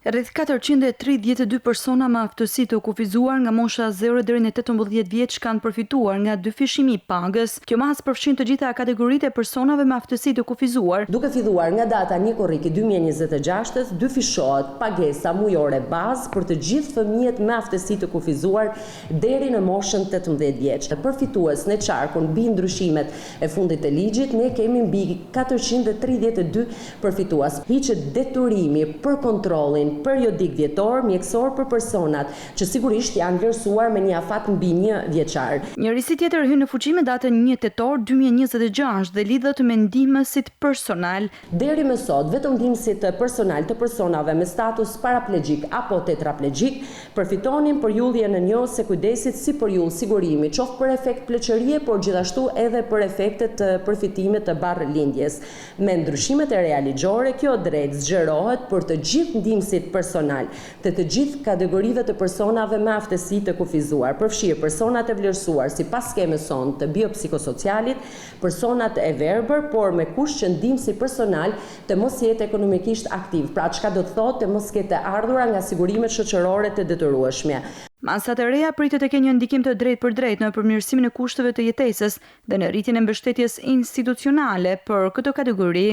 Rreth 432 persona me aftësi të kufizuar nga mosha 0 deri në 18 vjeç kanë përfituar nga dyfishimi i pagës. Kjo mas përfshin të gjitha kategoritë e personave me aftësi të kufizuar. Duke filluar nga data 1 korriki 2026, dyfishohet pagesa mujore bazë për të gjithë fëmijët me aftësi të kufizuar deri në moshën 18 vjeç. Përfitues në qarkun mbi ndryshimet e fundit të ligjit, ne kemi mbi 432 përfitues. Hiqet detyrimi për kontrollin periodik vjetor mjekësor për personat që sigurisht janë vlerësuar me një afat mbi 1 vjeçar. Njërisi tjetër hyn në fuqi me datën 1 tetor 2026 dhe lidhet me ndihmësit personal. Deri më sot, vetëm ndihmësit personal të personave me status paraplegjik apo tetraplegjik përfitonin përjullje në njëse kujdesit si përjull sigurimi, qoftë për efekt pleqërie, por gjithashtu edhe për efektet të përfitimit të barrëlindjes. Me ndryshimet e reja ligjore, kjo drejt zgjerohet për të gjithë ndihmësit personal të gjithë kategorive të personave me aftësi të kufizuar, përfshirë personat e vlerësuar sipas skemës sonë të biopsikosocialit, personat e verbër, por me kusht që ndihmësi personal të mos jetë ekonomikisht aktiv, pra çka do të thotë të mos ketë ardhura nga sigurimet shoqërore të detyrueshme. Masat e reja pritet të kenë një ndikim të drejtë për drejtë në përmirësimin e kushteve të jetesës dhe në rritjen e mbështetjes institucionale për këtë kategori.